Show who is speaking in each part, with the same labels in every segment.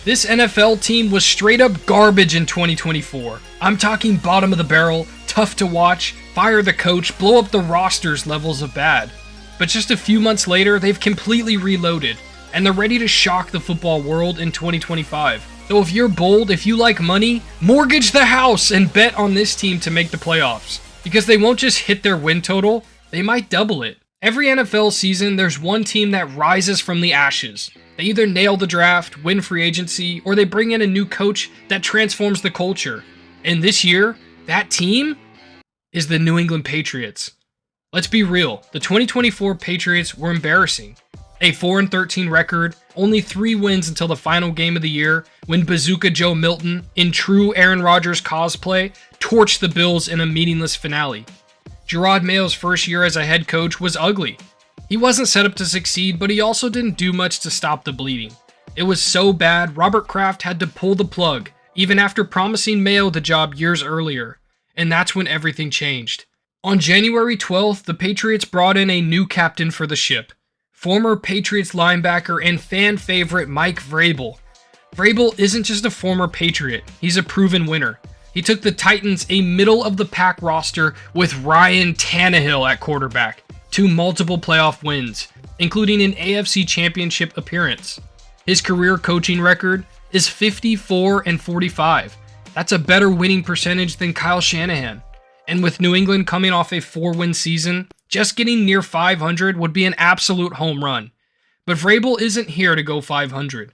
Speaker 1: This NFL team was straight up garbage in 2024. I'm talking bottom of the barrel, tough to watch, fire the coach, blow up the rosters levels of bad. But just a few months later, they've completely reloaded, and they're ready to shock the football world in 2025. So if you're bold, if you like money, mortgage the house and bet on this team to make the playoffs. Because they won't just hit their win total, they might double it. Every NFL season, there's one team that rises from the ashes. They either nail the draft, win free agency, or they bring in a new coach that transforms the culture. And this year, that team is the New England Patriots. Let's be real, the 2024 Patriots were embarrassing. A 4-13 record, only 3 wins until the final game of the year when Bazooka Joe Milton, in true Aaron Rodgers cosplay, torched the Bills in a meaningless finale. Jerod Mayo's first year as a head coach was ugly. He wasn't set up to succeed, but he also didn't do much to stop the bleeding. It was so bad, Robert Kraft had to pull the plug, even after promising Mayo the job years earlier. And that's when everything changed. On January 12th, the Patriots brought in a new captain for the ship. Former Patriots linebacker and fan favorite Mike Vrabel. Vrabel isn't just a former Patriot, he's a proven winner. He took the Titans, a middle-of-the-pack roster with Ryan Tannehill at quarterback, to multiple playoff wins, including an AFC Championship appearance. His career coaching record is 54-45. That's a better winning percentage than Kyle Shanahan. And with New England coming off a 4-win season, just getting near 500 would be an absolute home run. But Vrabel isn't here to go 500.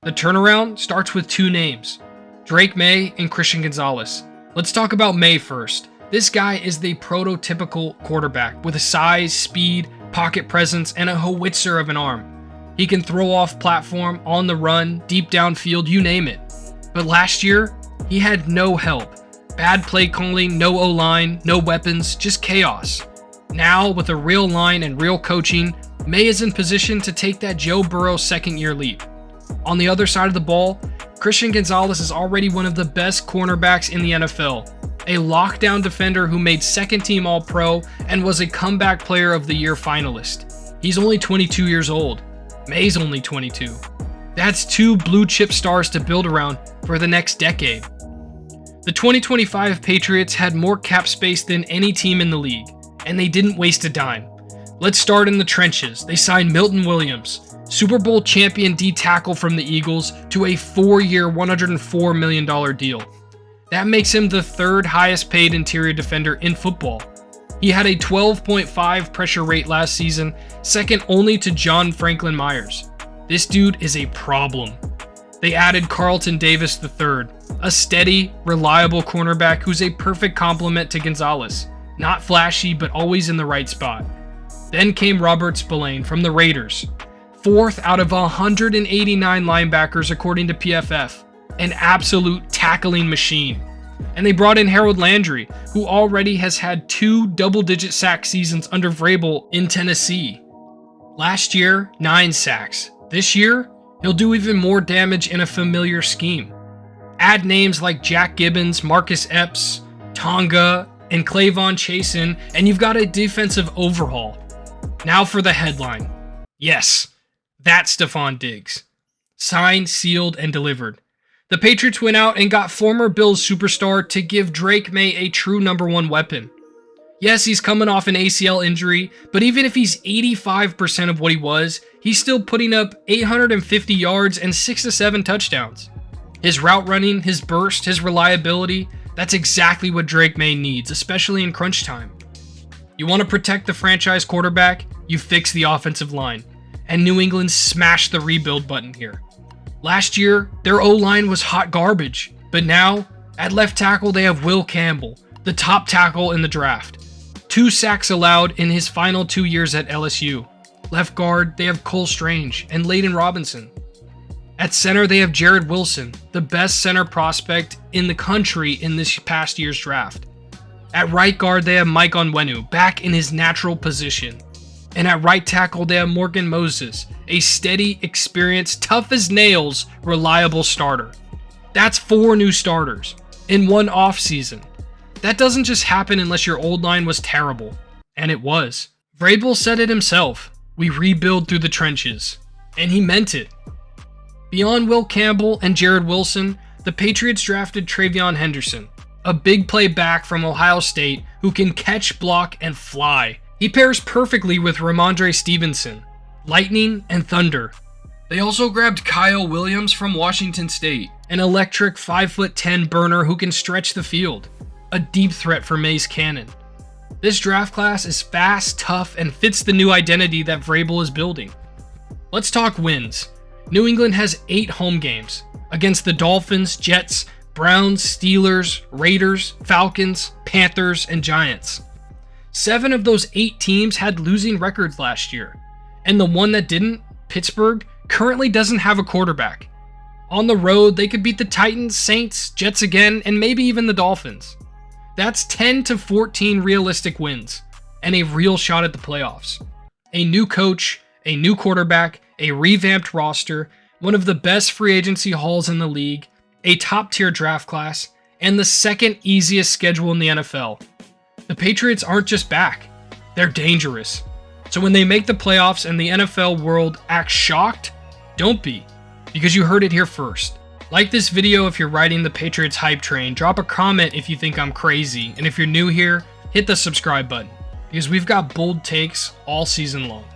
Speaker 1: The turnaround starts with 2 names, Drake Maye and Christian Gonzalez. Let's talk about Maye first. This guy is the prototypical quarterback with a size, speed, pocket presence, and a howitzer of an arm. He can throw off platform, on the run, deep downfield, you name it. But last year, he had no help. Bad play calling, no O-line, no weapons, just chaos. Now, with a real line and real coaching, Maye is in position to take that Joe Burrow second-year leap. On the other side of the ball, Christian Gonzalez is already one of the best cornerbacks in the NFL. A lockdown defender who made second-team All-Pro and was a comeback player of the year finalist. He's only 22 years old. Maye's only 22. That's 2 blue-chip stars to build around for the next decade. The 2025 Patriots had more cap space than any team in the league, and they didn't waste a dime. Let's start in the trenches. They signed Milton Williams, Super Bowl champion D-tackle from the Eagles, to a 4-year, $104 million deal. That makes him the 3rd highest paid interior defender in football. He had a 12.5 pressure rate last season, second only to John Franklin Myers. This dude is a problem. They added Carlton Davis III, a steady, reliable cornerback who's a perfect complement to Gonzalez. Not flashy, but always in the right spot. Then came Robert Spillane from the Raiders, 4th out of 189 linebackers according to PFF. An absolute tackling machine. And they brought in Harold Landry, who already has had 2 double-digit sack seasons under Vrabel in Tennessee. Last year, 9 sacks. This year, he'll do even more damage in a familiar scheme. Add names like Jack Gibbons, Marcus Epps, Tonga, and Clavon Chasen, and you've got a defensive overhaul. Now for the headline. Yes, that's Stefon Diggs. Signed, sealed, and delivered. The Patriots went out and got former Bills superstar to give Drake Maye a true number 1 weapon. Yes, he's coming off an ACL injury, but even if he's 85% of what he was, he's still putting up 850 yards and 6 to 7 touchdowns. His route running, his burst, his reliability, that's exactly what Drake Maye needs, especially in crunch time. You want to protect the franchise quarterback, you fix the offensive line. And New England smashed the rebuild button here. Last year, their O-line was hot garbage, but now, at left tackle, they have Will Campbell, the top tackle in the draft. 2 sacks allowed in his final 2 years at LSU. Left guard, they have Cole Strange and Layden Robinson. At center, they have Jared Wilson, the best center prospect in the country in this past year's draft. At right guard, they have Mike Onwenu, back in his natural position. And at right tackle, they have Morgan Moses, a steady, experienced, tough as nails, reliable starter. That's 4 new starters in 1 offseason. That doesn't just happen unless your old line was terrible. And it was. Vrabel said it himself. We rebuild through the trenches. And he meant it. Beyond Will Campbell and Jared Wilson, the Patriots drafted Travion Henderson, a big play back from Ohio State who can catch, block, and fly. He pairs perfectly with Ramondre Stevenson, lightning and thunder. They also grabbed Kyle Williams from Washington State, an electric 5'10" burner who can stretch the field, a deep threat for Maye's cannon. This draft class is fast, tough, and fits the new identity that Vrabel is building. Let's talk wins. New England has 8 home games against the Dolphins, Jets, Browns, Steelers, Raiders, Falcons, Panthers, and Giants. 7 of those 8 teams had losing records last year, and the one that didn't, Pittsburgh, currently doesn't have a quarterback. On the road, they could beat the Titans, Saints, Jets again, and maybe even the Dolphins. That's 10 to 14 realistic wins, and a real shot at the playoffs. A new coach, a new quarterback, a revamped roster, one of the best free agency hauls in the league, a top-tier draft class, and the second easiest schedule in the NFL. The Patriots aren't just back, they're dangerous. So when they make the playoffs and the NFL world acts shocked, don't be, because you heard it here first. Like this video if you're riding the Patriots hype train, drop a comment if you think I'm crazy, and if you're new here, hit the subscribe button, because we've got bold takes all season long.